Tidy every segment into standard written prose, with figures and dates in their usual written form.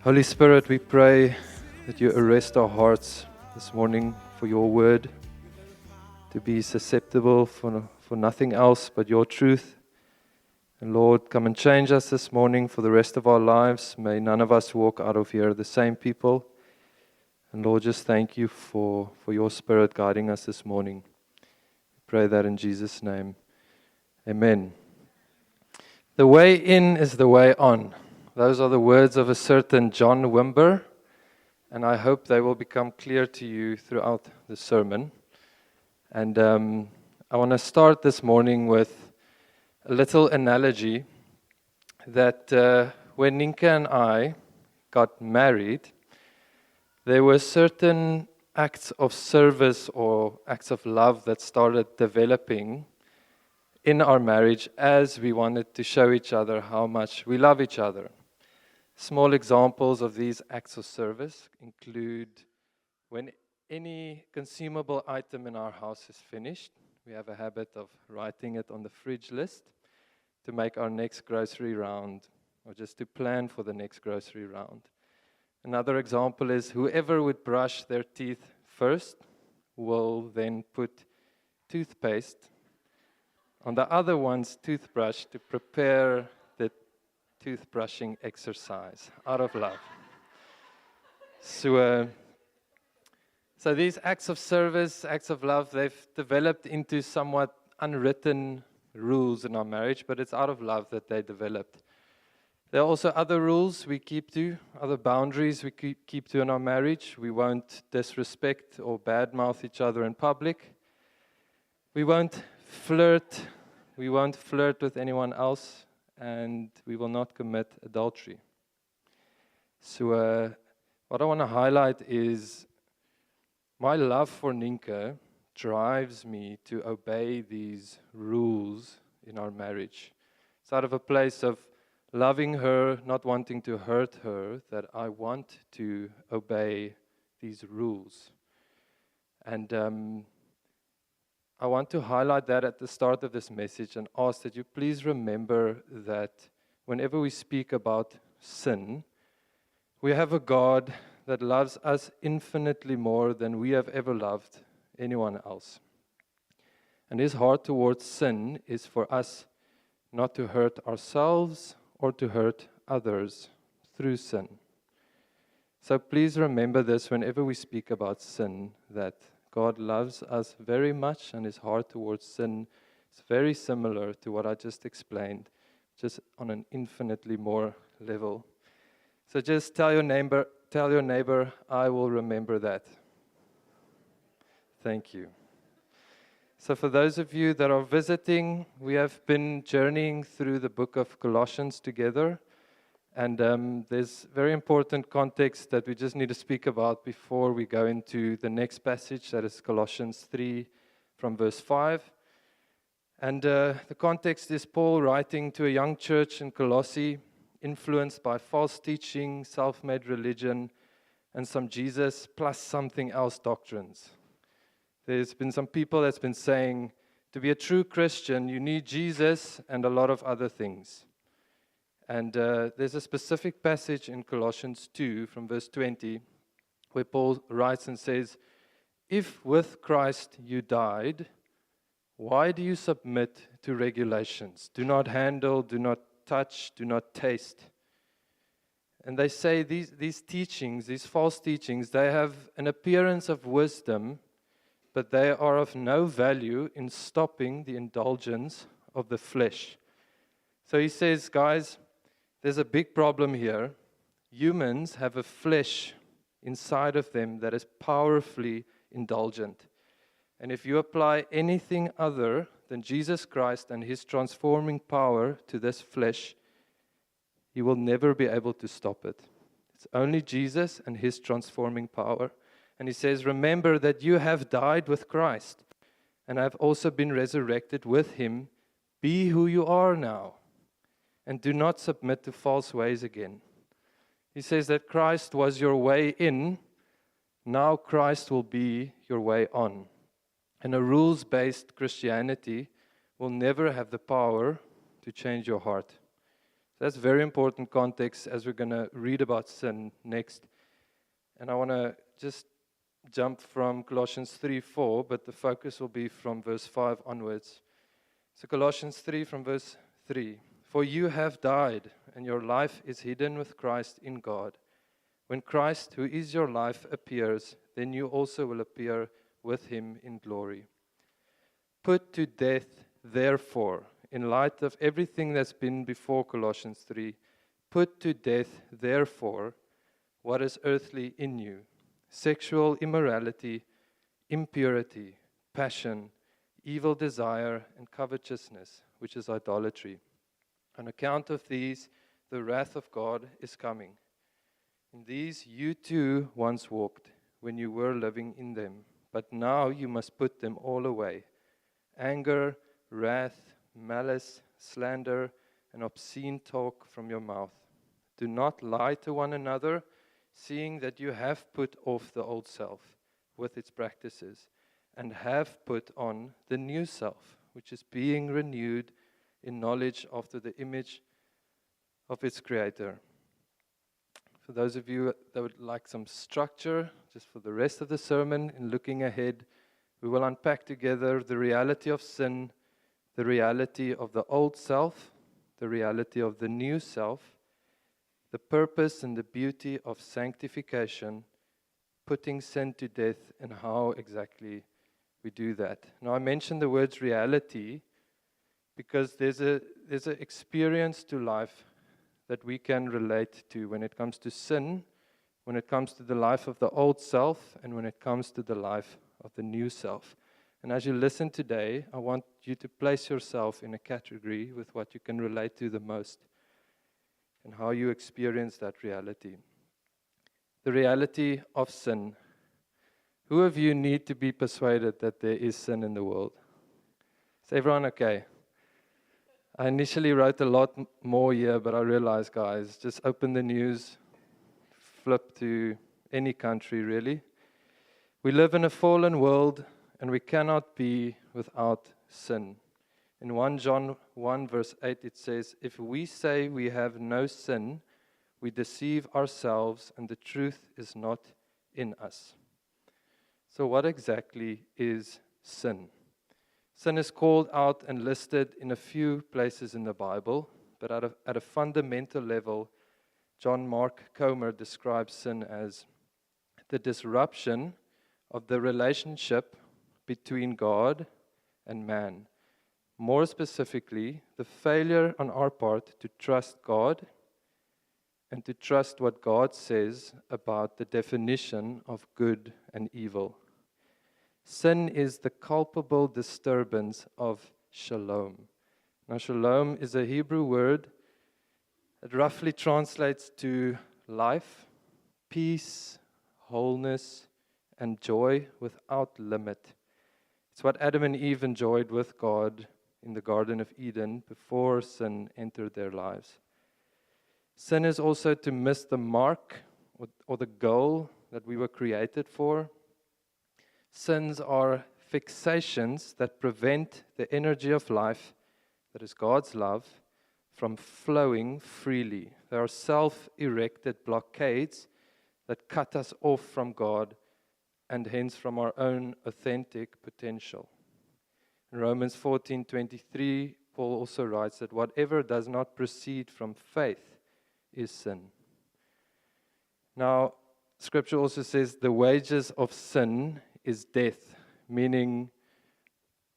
Holy Spirit, we pray that you arrest our hearts this morning for your word, to be susceptible for nothing else but your truth. And Lord, come and change us this morning for the rest of our lives. May none of us walk out of here the same people. And Lord, just thank you for your Spirit guiding us this morning. We pray that in Jesus' name. Amen. The way in is the way on. Those are the words of a certain John Wimber, and I hope they will become clear to you throughout the sermon. And I want to start this morning with a little analogy that when Ninka and I got married, there were certain acts of service or acts of love that started developing in our marriage as we wanted to show each other how much we love each other. Small examples of these acts of service include when any consumable item in our house is finished, we have a habit of writing it on the fridge list to make our next grocery round or just to plan for the next grocery round. Another example is whoever would brush their teeth first will then put toothpaste on the other one's toothbrush to prepare the toothbrushing exercise out of love. So these acts of service, acts of love, they've developed into somewhat unwritten rules in our marriage, but it's out of love that they developed. There are also other rules we keep to, other boundaries we keep to in our marriage. We won't disrespect or badmouth each other in public. We won't flirt with anyone else, and we will not commit adultery. So what I want to highlight is my love for Ninka drives me to obey these rules in our marriage. It's out of a place of loving her, not wanting to hurt her, that I want to obey these rules. And I want to highlight that at the start of this message and ask that you please remember that whenever we speak about sin, we have a God that loves us infinitely more than we have ever loved anyone else. And his heart towards sin is for us not to hurt ourselves or to hurt others through sin. So please remember this whenever we speak about sin, that God loves us very much, and his heart towards sin is very similar to what I just explained, just on an infinitely more level. So just tell your neighbor, I will remember that. Thank you. So for those of you that are visiting, we have been journeying through the book of Colossians together. And there's very important context that we just need to speak about before we go into the next passage, that is Colossians 3 from verse 5. And the context is Paul writing to a young church in Colossae, influenced by false teaching, self-made religion, and some Jesus plus something else doctrines. There's been some people that's been saying, to be a true Christian, you need Jesus and a lot of other things. And there's a specific passage in Colossians 2 from verse 20 where Paul writes and says, if with Christ you died, why do you submit to regulations? Do not handle, do not touch, do not taste. And they say these teachings, these false teachings, they have an appearance of wisdom, but they are of no value in stopping the indulgence of the flesh. So he says, guys, there's a big problem here. Humans have a flesh inside of them that is powerfully indulgent. And if you apply anything other than Jesus Christ and his transforming power to this flesh, you will never be able to stop it. It's only Jesus and his transforming power. And he says, remember that you have died with Christ and have also been resurrected with him. Be who you are now. And do not submit to false ways again. He says that Christ was your way in. Now Christ will be your way on. And a rules-based Christianity will never have the power to change your heart. So that's very important context as we're going to read about sin next. And I want to just jump from Colossians 3:4, but the focus will be from verse 5 onwards. So Colossians 3 from verse 3. For you have died, and your life is hidden with Christ in God. When Christ, who is your life, appears, then you also will appear with him in glory. Put to death, therefore, in light of everything that's been before Colossians 3, put to death, therefore, what is earthly in you: sexual immorality, impurity, passion, evil desire, and covetousness, which is idolatry. On account of these, the wrath of God is coming. In these you too once walked, when you were living in them, but now you must put them all away: anger, wrath, malice, slander, and obscene talk from your mouth. Do not lie to one another, seeing that you have put off the old self with its practices, and have put on the new self, which is being renewed in knowledge after the image of its creator. For those of you that would like some structure, just for the rest of the sermon, in looking ahead, we will unpack together the reality of sin, the reality of the old self, the reality of the new self, the purpose and the beauty of sanctification, putting sin to death, and how exactly we do that. Now, I mentioned the words reality because there's an experience to life that we can relate to when it comes to sin, when it comes to the life of the old self, and when it comes to the life of the new self. And as you listen today, I want you to place yourself in a category with what you can relate to the most and how you experience that reality. The reality of sin. Who of you need to be persuaded that there is sin in the world? Is everyone okay? I initially wrote a lot more here, but I realized, guys, just open the news, flip to any country, really. We live in a fallen world, and we cannot be without sin. In 1 John 1, verse 8, it says, if we say we have no sin, we deceive ourselves, and the truth is not in us. So what exactly is sin? Sin is called out and listed in a few places in the Bible, but at a fundamental level, John Mark Comer describes sin as the disruption of the relationship between God and man. More specifically, the failure on our part to trust God and to trust what God says about the definition of good and evil. Sin is the culpable disturbance of shalom. Now, shalom is a Hebrew word that roughly translates to life, peace, wholeness, and joy without limit. It's what Adam and Eve enjoyed with God in the Garden of Eden before sin entered their lives. Sin is also to miss the mark or the goal that we were created for. Sins are fixations that prevent the energy of life, that is God's love, from flowing freely. They are self-erected blockades that cut us off from God and hence from our own authentic potential. In Romans 14:23, Paul also writes that whatever does not proceed from faith is sin. Now, Scripture also says the wages of sin is death, meaning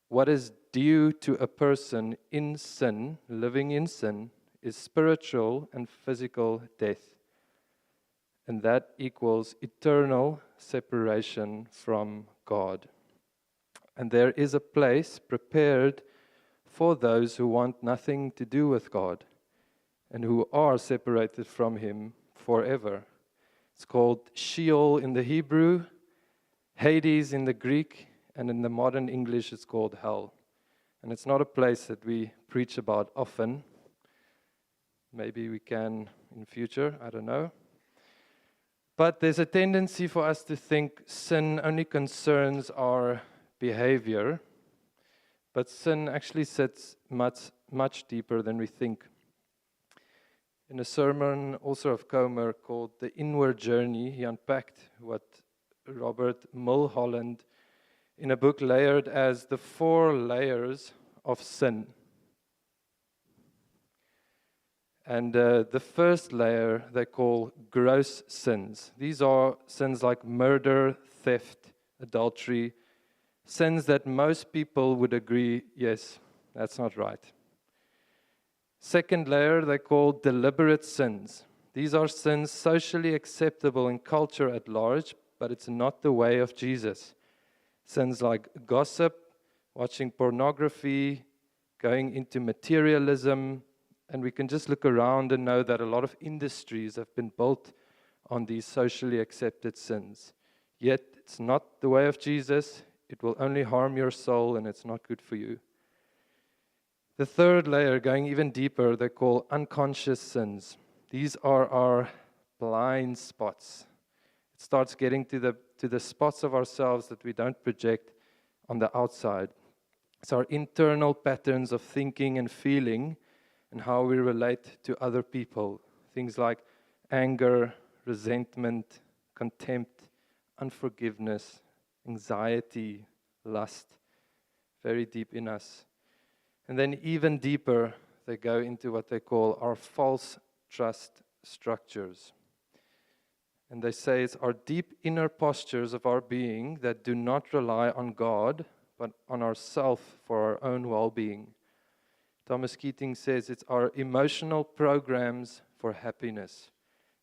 what is due to a person in sin, living in sin, is spiritual and physical death. And that equals eternal separation from God. And there is a place prepared for those who want nothing to do with God and who are separated from Him forever. It's called Sheol in the Hebrew, Hades in the Greek, and in the modern English it's called hell. And it's not a place that we preach about often. Maybe we can in future, I don't know. But there's a tendency for us to think sin only concerns our behavior, but sin actually sits much, much deeper than we think. In a sermon also of Comer called The Inward Journey, he unpacked what Robert Mulholland in a book layered as the 4 layers of sin. And the first layer they call gross sins. These are sins like murder, theft, adultery, sins that most people would agree, yes, that's not right. Second layer they call deliberate sins. These are sins socially acceptable in culture at large, but it's not the way of Jesus. Sins like gossip, watching pornography, going into materialism, and we can just look around and know that a lot of industries have been built on these socially accepted sins. Yet, it's not the way of Jesus. It will only harm your soul, and it's not good for you. The third layer, going even deeper, they call unconscious sins. These are our blind spots. It starts getting to the spots of ourselves that we don't project on the outside. It's our internal patterns of thinking and feeling and how we relate to other people. Things like anger, resentment, contempt, unforgiveness, anxiety, lust, very deep in us. And then even deeper, they go into what they call our false trust structures. And they say it's our deep inner postures of our being that do not rely on God, but on ourself for our own well-being. Thomas Keating says it's our emotional programs for happiness,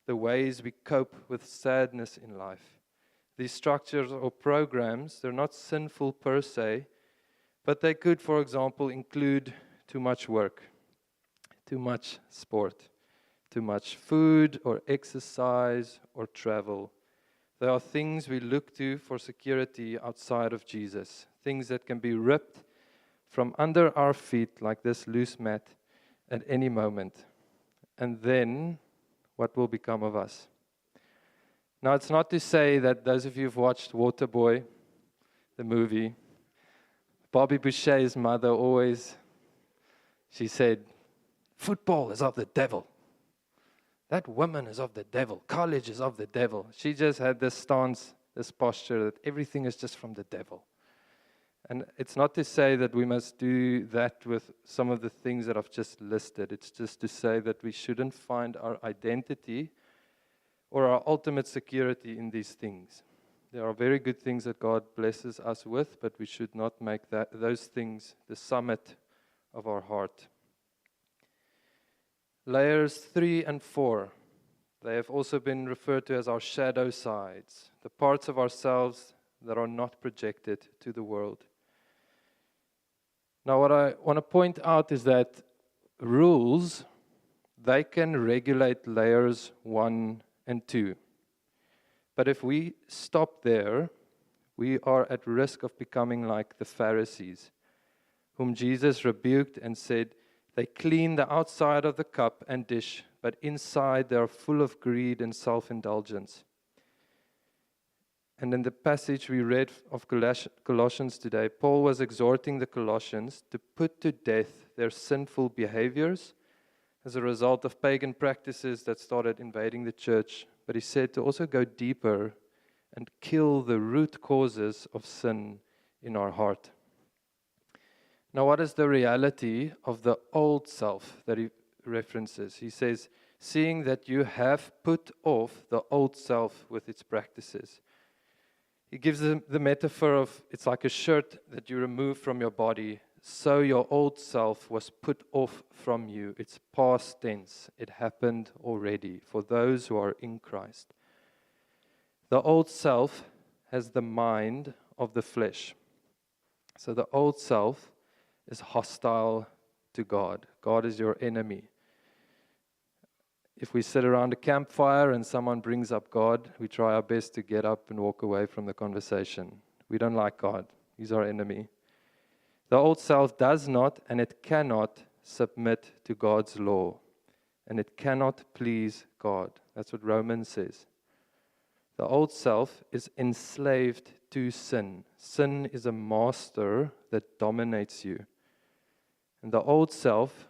the ways we cope with sadness in life. These structures or programs, they're not sinful per se, but they could, for example, include too much work, too much sport, too much food or exercise or travel. There are things we look to for security outside of Jesus, things that can be ripped from under our feet like this loose mat at any moment. And then, what will become of us? Now, it's not to say that those of you who've watched Waterboy, the movie, Bobby Boucher's mother she said, football is of the devil. That woman is of the devil. College is of the devil. She just had this stance, this posture that everything is just from the devil. And it's not to say that we must do that with some of the things that I've just listed. It's just to say that we shouldn't find our identity or our ultimate security in these things. There are very good things that God blesses us with, but we should not make those things the summit of our heart. Layers 3 and 4, they have also been referred to as our shadow sides, the parts of ourselves that are not projected to the world. Now, what I want to point out is that rules, they can regulate layers 1 and 2. But if we stop there, we are at risk of becoming like the Pharisees, whom Jesus rebuked and said, they clean the outside of the cup and dish, but inside they are full of greed and self-indulgence. And in the passage we read of Colossians today, Paul was exhorting the Colossians to put to death their sinful behaviors as a result of pagan practices that started invading the church. But he said to also go deeper and kill the root causes of sin in our heart. Now, what is the reality of the old self that he references? He says, seeing that you have put off the old self with its practices. He gives them the metaphor of it's like a shirt that you remove from your body. So your old self was put off from you. It's past tense. It happened already for those who are in Christ. The old self has the mind of the flesh. So the old self is hostile to God. God is your enemy. If we sit around a campfire and someone brings up God, we try our best to get up and walk away from the conversation. We don't like God. He's our enemy. The old self does not and it cannot submit to God's law. And it cannot please God. That's what Romans says. The old self is enslaved to sin. Sin is a master that dominates you. And the old self,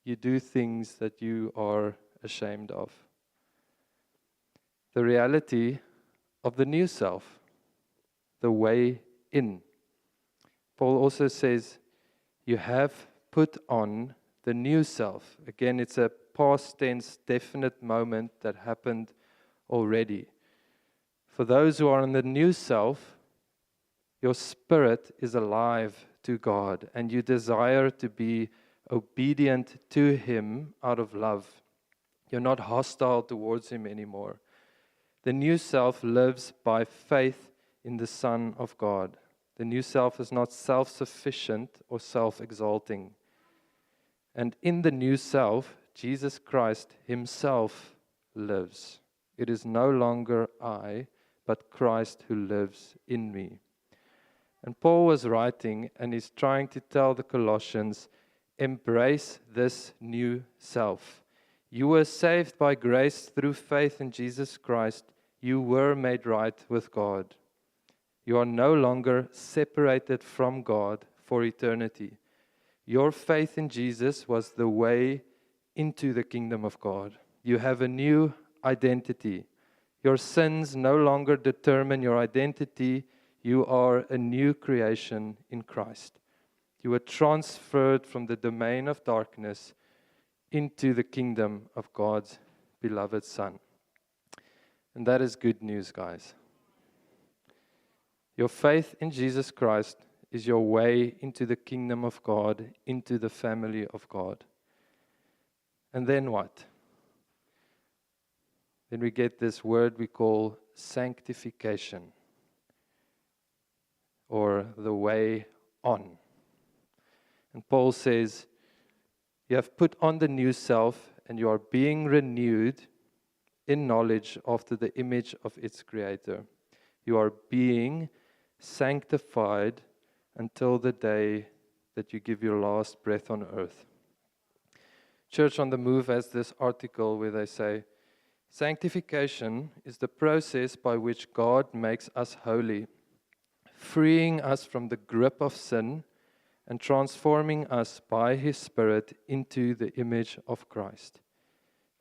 you do things that you are ashamed of. The reality of the new self, the way in. Paul also says, you have put on the new self. Again, it's a past tense, definite moment that happened already. For those who are in the new self, your spirit is alive to God, and you desire to be obedient to Him out of love. You're not hostile towards Him anymore. The new self lives by faith in the Son of God. The new self is not self-sufficient or self-exalting. And in the new self, Jesus Christ Himself lives. It is no longer I, but Christ who lives in me. And Paul was writing, and he's trying to tell the Colossians, embrace this new self. You were saved by grace through faith in Jesus Christ. You were made right with God. You are no longer separated from God for eternity. Your faith in Jesus was the way into the kingdom of God. You have a new identity. Your sins no longer determine your identity. You are a new creation in Christ. You were transferred from the domain of darkness into the kingdom of God's beloved Son. And that is good news, guys. Your faith in Jesus Christ is your way into the kingdom of God, into the family of God. And then what? Then we get this word we call sanctification, or the way on. And Paul says, you have put on the new self, and you are being renewed in knowledge after the image of its creator. You are being sanctified until the day that you give your last breath on earth. Church on the Move has this article where they say, sanctification is the process by which God makes us holy, freeing us from the grip of sin and transforming us by His Spirit into the image of Christ.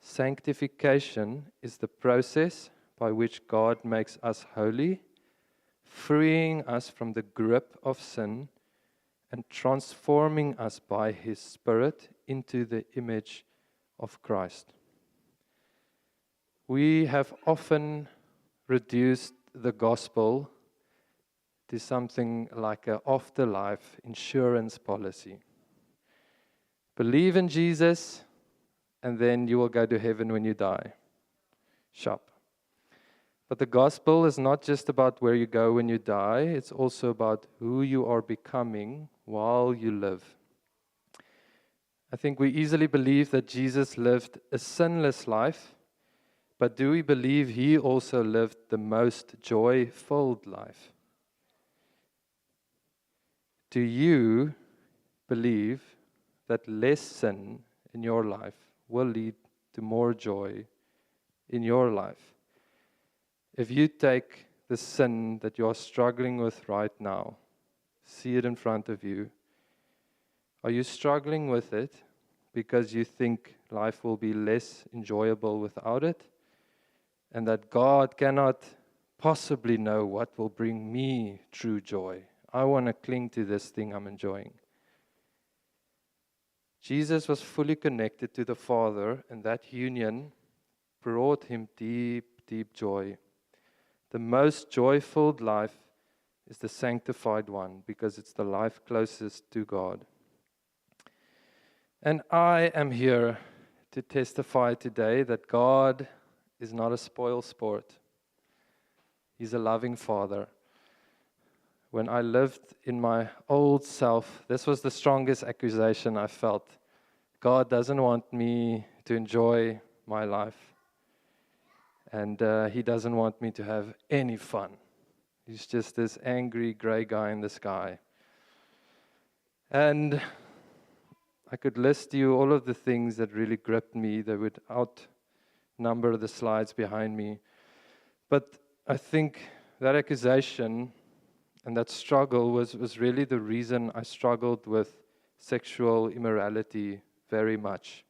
Sanctification is the process by which God makes us holy, freeing us from the grip of sin and transforming us by His Spirit into the image of Christ. We have often reduced the gospel to something like an afterlife insurance policy. Believe in Jesus, and then you will go to heaven when you die. Shop. But the gospel is not just about where you go when you die, it's also about who you are becoming while you live. I think we easily believe that Jesus lived a sinless life, but do we believe He also lived the most joy-filled life? Do you believe that less sin in your life will lead to more joy in your life? If you take the sin that you are struggling with right now, see it in front of you, are you struggling with it because you think life will be less enjoyable without it? And that God cannot possibly know what will bring me true joy? I want to cling to this thing I'm enjoying. Jesus was fully connected to the Father, and that union brought Him deep, deep joy. The most joy-filled life is the sanctified one, because it's the life closest to God. And I am here to testify today that God is not a spoil sport. He's a loving Father. When I lived in my old self, this was the strongest accusation I felt. God doesn't want me to enjoy my life. And He doesn't want me to have any fun. He's just this angry gray guy in the sky. And I could list you all of the things that really gripped me that would outnumber the slides behind me. But I think that accusation and that struggle was really the reason I struggled with sexual immorality very much.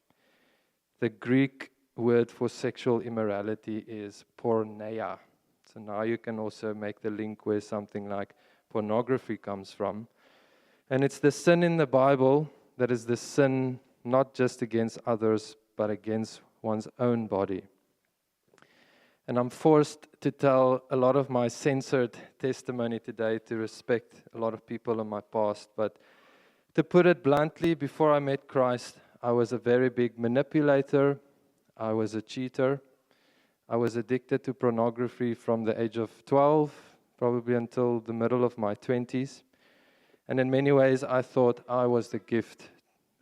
The Greek word for sexual immorality is porneia. So now you can also make the link where something like pornography comes from. And it's the sin in the Bible that is the sin not just against others, but against one's own body. And I'm forced to tell a lot of my censored testimony today to respect a lot of people in my past. But to put it bluntly, before I met Christ, I was a very big manipulator. I was a cheater. I was addicted to pornography from the age of 12, probably until the middle of my 20s. And in many ways, I thought I was the gift.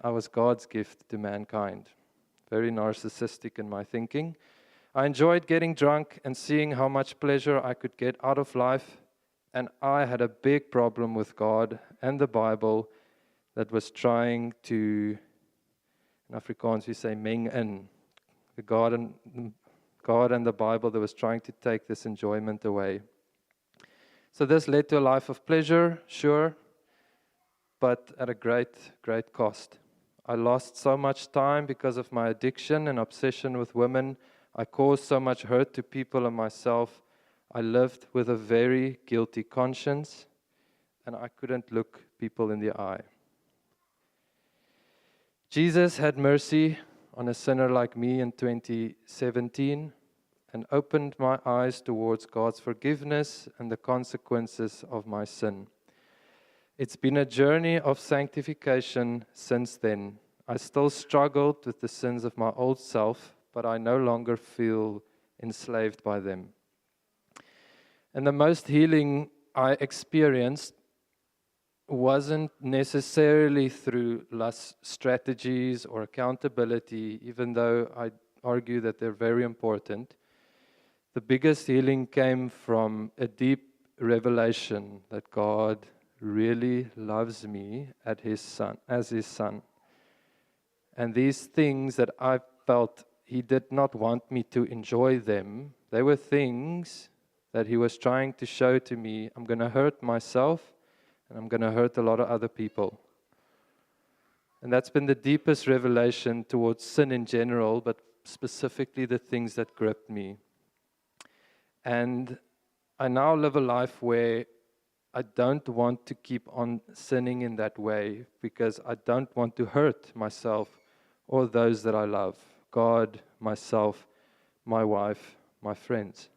I was God's gift to mankind. Very narcissistic in my thinking. I enjoyed getting drunk and seeing how much pleasure I could get out of life. And I had a big problem with God and the Bible that was trying to, in Afrikaans we say, meng in. The God and the Bible that was trying to take this enjoyment away. So this led to a life of pleasure, sure, but at a great, great cost. I lost so much time because of my addiction and obsession with women. I caused so much hurt to people and myself. I lived with a very guilty conscience, and I couldn't look people in the eye. Jesus had mercy on a sinner like me in 2017 and opened my eyes towards God's forgiveness and the consequences of my sin. It's been a journey of sanctification since then. I still struggled with the sins of my old self, but I no longer feel enslaved by them. And the most healing I experienced wasn't necessarily through lust strategies or accountability, even though I argue that they're very important. The biggest healing came from a deep revelation that God really loves me as His Son. And these things that I felt He did not want me to enjoy them, they were things that He was trying to show to me, I'm going to hurt myself and I'm going to hurt a lot of other people. And that's been the deepest revelation towards sin in general, but specifically the things that gripped me. And I now live a life where I don't want to keep on sinning in that way because I don't want to hurt myself or those that I love. God, myself, my wife, my friends.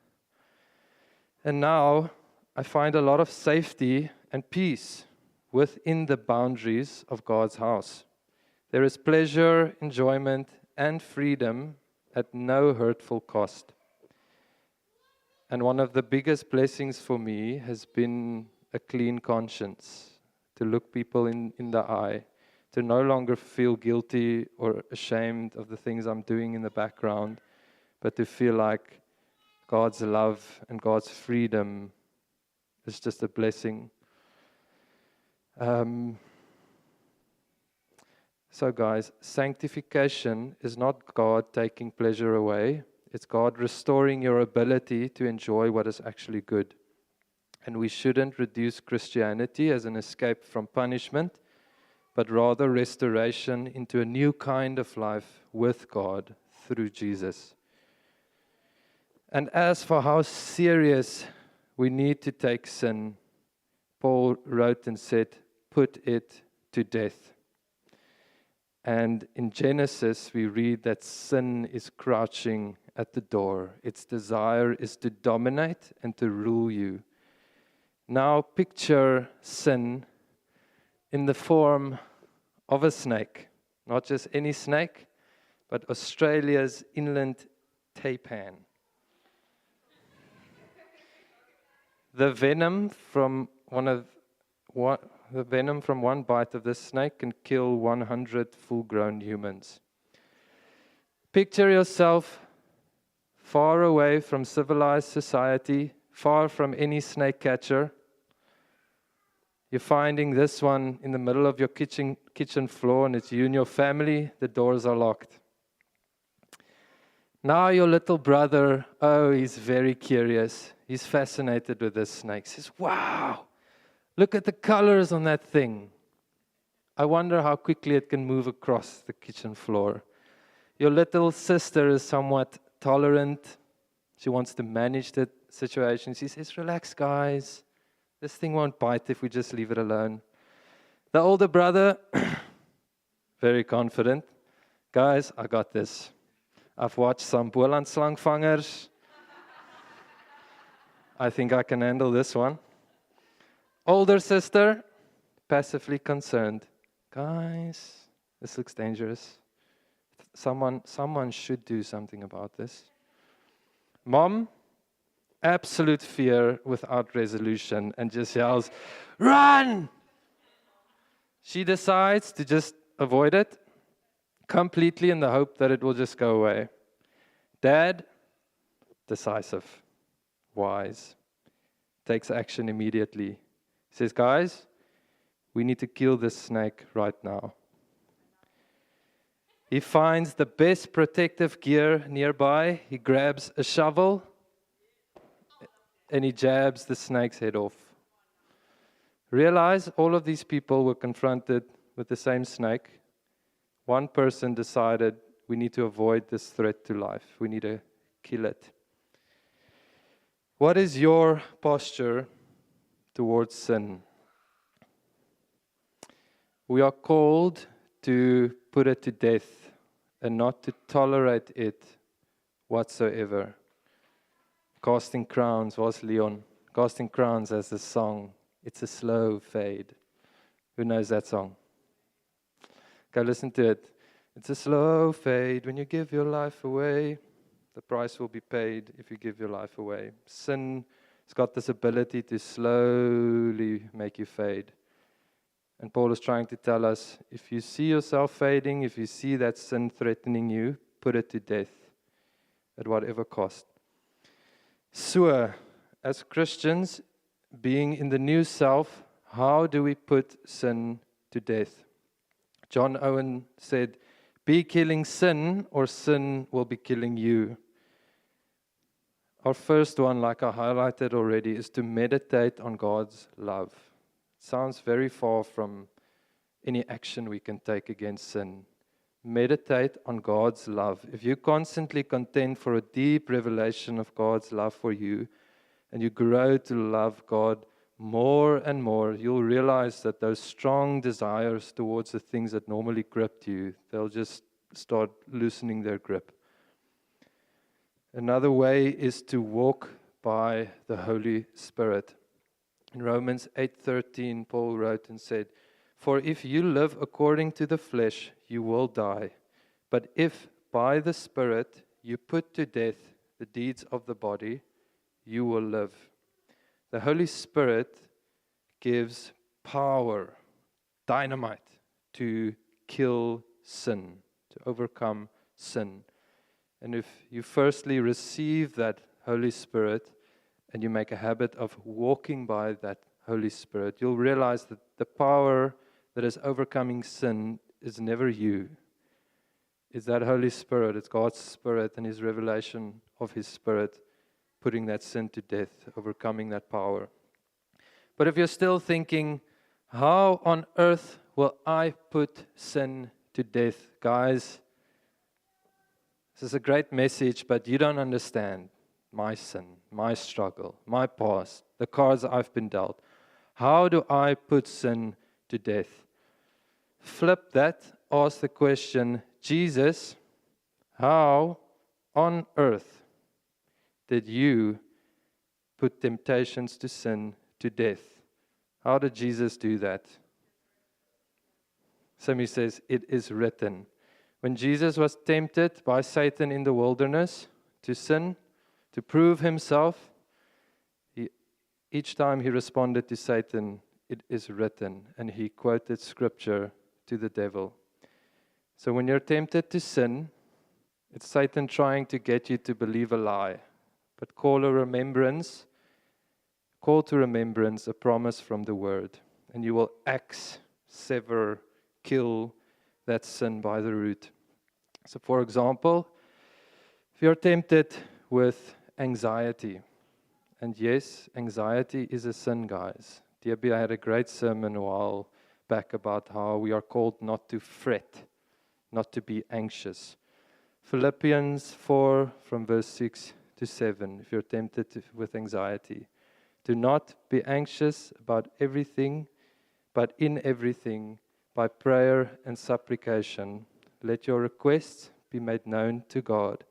And now I find a lot of safety and peace within the boundaries of God's house. There is pleasure, enjoyment, and freedom at no hurtful cost. And one of the biggest blessings for me has been a clean conscience, to look people in the eye, to no longer feel guilty or ashamed of the things I'm doing in the background, but to feel like God's love and God's freedom is just a blessing. So guys, sanctification is not God taking pleasure away. It's God restoring your ability to enjoy what is actually good. And we shouldn't reduce Christianity as an escape from punishment, but rather restoration into a new kind of life with God through Jesus. And as for how serious we need to take sin, Paul wrote and said, put it to death. And in Genesis, we read that sin is crouching at the door. Its desire is to dominate and to rule you. Now picture sin in the form of a snake. Not just any snake, but Australia's inland taipan. The venom from one bite of this snake can kill 100 full-grown humans. Picture yourself far away from civilized society, far from any snake catcher. You're finding this one in the middle of your kitchen floor, and it's you and your family. The doors are locked. Now your little brother, he's very curious. He's fascinated with this snake. He says, wow, look at the colors on that thing. I wonder how quickly it can move across the kitchen floor. Your little sister is somewhat tolerant. She wants to manage the situation. She says, relax, guys. This thing won't bite if we just leave it alone. The older brother, very confident. Guys, I got this. I've watched some Boland slangvangers. I think I can handle this one. Older sister, passively concerned. Guys, this looks dangerous. Someone should do something about this. Mom, absolute fear without resolution and just yells, run! She decides to just avoid it completely in the hope that it will just go away. Dad, decisive, wise, takes action immediately. He says, guys, we need to kill this snake right now. He finds the best protective gear nearby. He grabs a shovel and he jabs the snake's head off. Realize all of these people were confronted with the same snake. One person decided we need to avoid this threat to life. We need to kill it. What is your posture towards sin? We are called to put it to death and not to tolerate it whatsoever. Casting Crowns was Leon. Casting Crowns as a song. It's a slow fade. Who knows that song? Go listen to it. It's a slow fade when you give your life away. The price will be paid if you give your life away. Sin has got this ability to slowly make you fade. And Paul is trying to tell us, if you see yourself fading, if you see that sin threatening you, put it to death at whatever cost. So, as Christians, being in the new self, how do we put sin to death? John Owen said, be killing sin or sin will be killing you. Our first one, like I highlighted already, is to meditate on God's love. Sounds very far from any action we can take against sin. Meditate on God's love. If you constantly contend for a deep revelation of God's love for you, and you grow to love God more and more, you'll realize that those strong desires towards the things that normally gripped you, they'll just start loosening their grip. Another way is to walk by the Holy Spirit. In Romans 8:13, Paul wrote and said, for if you live according to the flesh, you will die. But if by the Spirit you put to death the deeds of the body, you will live. The Holy Spirit gives power, dynamite, to kill sin, to overcome sin. And if you firstly receive that Holy Spirit and you make a habit of walking by that Holy Spirit, you'll realize that the power that is overcoming sin is never you. It's that Holy Spirit, it's God's Spirit and His revelation of His Spirit putting that sin to death, overcoming that power. But if you're still thinking, how on earth will I put sin to death? Guys, this is a great message, but you don't understand my sin, my struggle, my past, the cards I've been dealt. How do I put sin to death? Flip that, ask the question, Jesus, how on earth did you put temptations to sin to death? How did Jesus do that? Somebody says, it is written. When Jesus was tempted by Satan in the wilderness to sin, to prove himself, each time he responded to Satan, it is written. And he quoted scripture to the devil. So when you're tempted to sin, it's Satan trying to get you to believe a lie. But call to remembrance a promise from the word. And you will axe, sever, kill that sin by the root. So for example, if you're tempted with anxiety, and yes, anxiety is a sin, guys. DB had a great sermon a while back about how we are called not to fret, not to be anxious. Philippians 4 from verse 6 to 7, if you're tempted with anxiety. Do not be anxious about everything, but in everything, by prayer and supplication, let your requests be made known to God.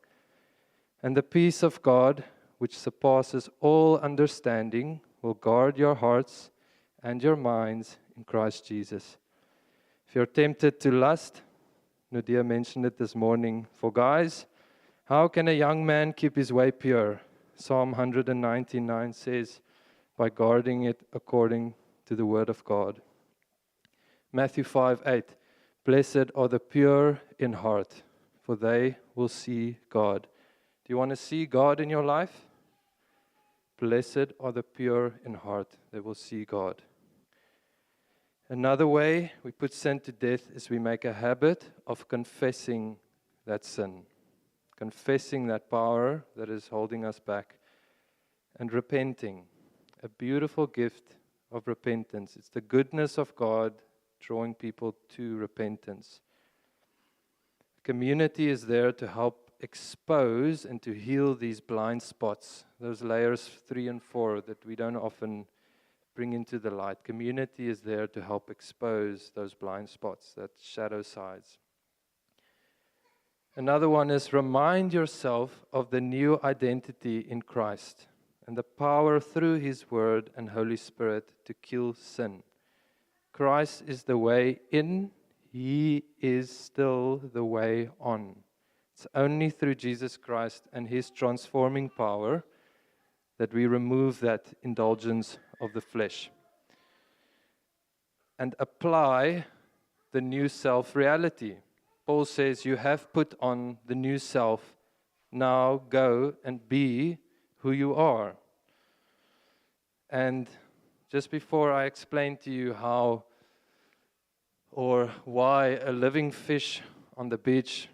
And the peace of God, which surpasses all understanding, will guard your hearts and your minds in Christ Jesus. If you're tempted to lust, Nadia mentioned it this morning. For guys, how can a young man keep his way pure? Psalm 199 says, by guarding it according to the word of God. Matthew 5:8, blessed are the pure in heart, for they will see God. Do you want to see God in your life? Blessed are the pure in heart, they will see God. Another way we put sin to death is we make a habit of confessing that sin, confessing that power that is holding us back, and repenting. A beautiful gift of repentance. It's the goodness of God drawing people to repentance. Community is there to help expose and to heal these blind spots, those layers 3 and 4 that we don't often bring into the light. Community is there to help expose those blind spots, that shadow sides. Another one is remind yourself of the new identity in Christ and the power through His Word and Holy Spirit to kill sin. Christ is the way in. He is still the way on. It's only through Jesus Christ and His transforming power that we remove that indulgence of the flesh and apply the new self reality. Paul says, you have put on the new self. Now go and be who you are. And just before I explain to you how or why a living fish on the beach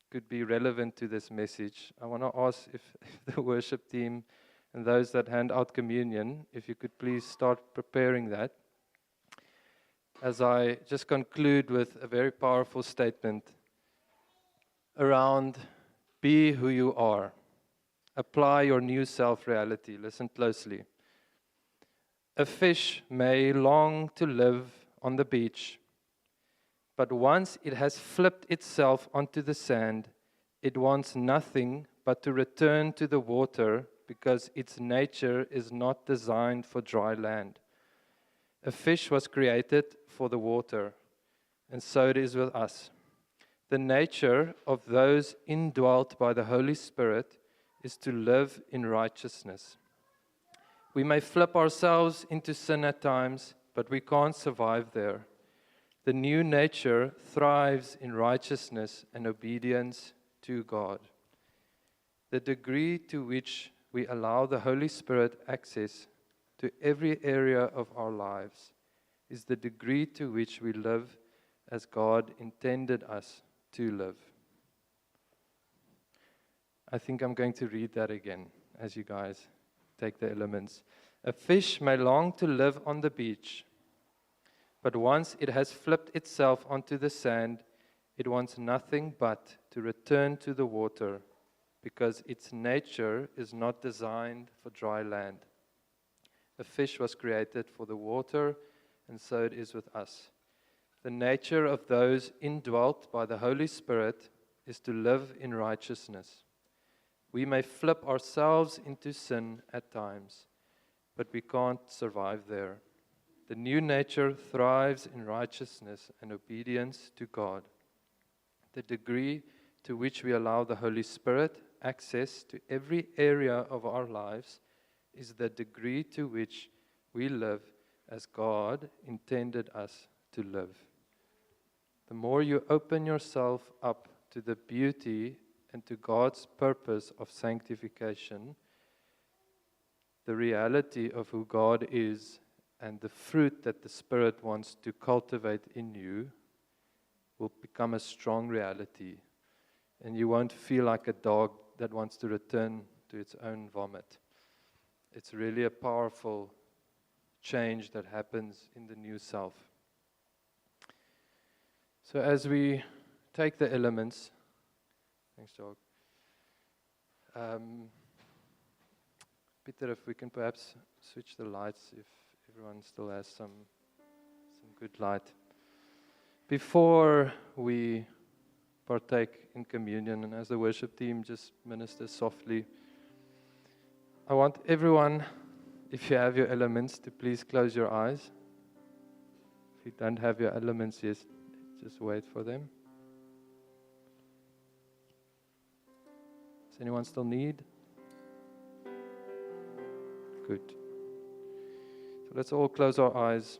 could be relevant to this message, I want to ask if the worship team and those that hand out communion, if you could please start preparing that. As I just conclude with a very powerful statement around be who you are. Apply your new self-reality. Listen closely. A fish may long to live on the beach, but once it has flipped itself onto the sand, it wants nothing but to return to the water because its nature is not designed for dry land. A fish was created for the water, and so it is with us. The nature of those indwelt by the Holy Spirit is to live in righteousness. We may flip ourselves into sin at times, but we can't survive there. The new nature thrives in righteousness and obedience to God. The degree to which we allow the Holy Spirit access to every area of our lives is the degree to which we live as God intended us to live. I think I'm going to read that again as you guys take the elements. A fish may long to live on the beach, but once it has flipped itself onto the sand, it wants nothing but to return to the water because its nature is not designed for dry land. A fish was created for the water, and so it is with us. The nature of those indwelt by the Holy Spirit is to live in righteousness. We may flip ourselves into sin at times, but we can't survive there. The new nature thrives in righteousness and obedience to God. The degree to which we allow the Holy Spirit access to every area of our lives is the degree to which we live as God intended us to live. The more you open yourself up to the beauty and to God's purpose of sanctification, the reality of who God is and the fruit that the Spirit wants to cultivate in you will become a strong reality. And you won't feel like a dog that wants to return to its own vomit. It's really a powerful change that happens in the new self. So as we take the elements, Thanks, Jog. Peter, if we can perhaps switch the lights, if everyone still has some good light. Before we partake in communion, and as the worship team just ministers softly, I want everyone, if you have your elements, to please close your eyes. If you don't have your elements, just wait for them. Does anyone still need? Good. So let's all close our eyes.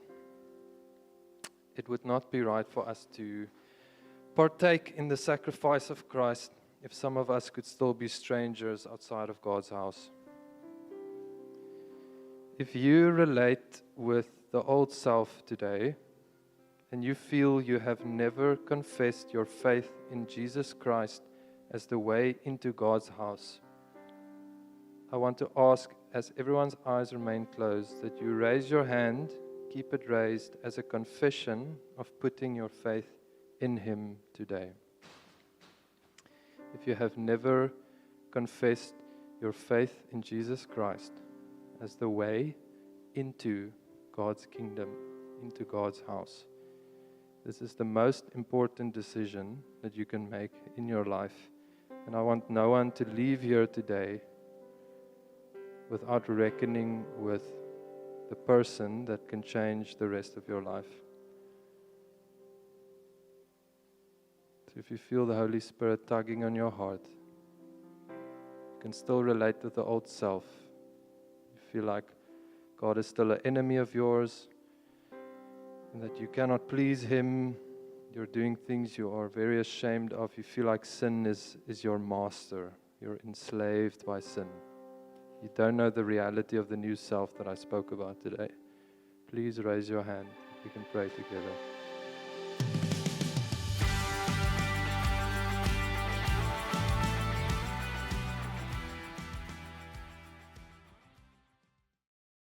It would not be right for us to partake in the sacrifice of Christ if some of us could still be strangers outside of God's house. If you relate with the old self today, and you feel you have never confessed your faith in Jesus Christ as the way into God's house, I want to ask, as everyone's eyes remain closed, that you raise your hand, keep it raised as a confession of putting your faith in Him today. If you have never confessed your faith in Jesus Christ as the way into God's kingdom, into God's house, this is the most important decision that you can make in your life. And I want no one to leave here today without reckoning with the person that can change the rest of your life. So if you feel the Holy Spirit tugging on your heart, you can still relate with the old self. You feel like God is still an enemy of yours, and that you cannot please Him. You're doing things you are very ashamed of. You feel like sin is your master. You're enslaved by sin. You don't know the reality of the new self that I spoke about today. Please raise your hand. We can pray together.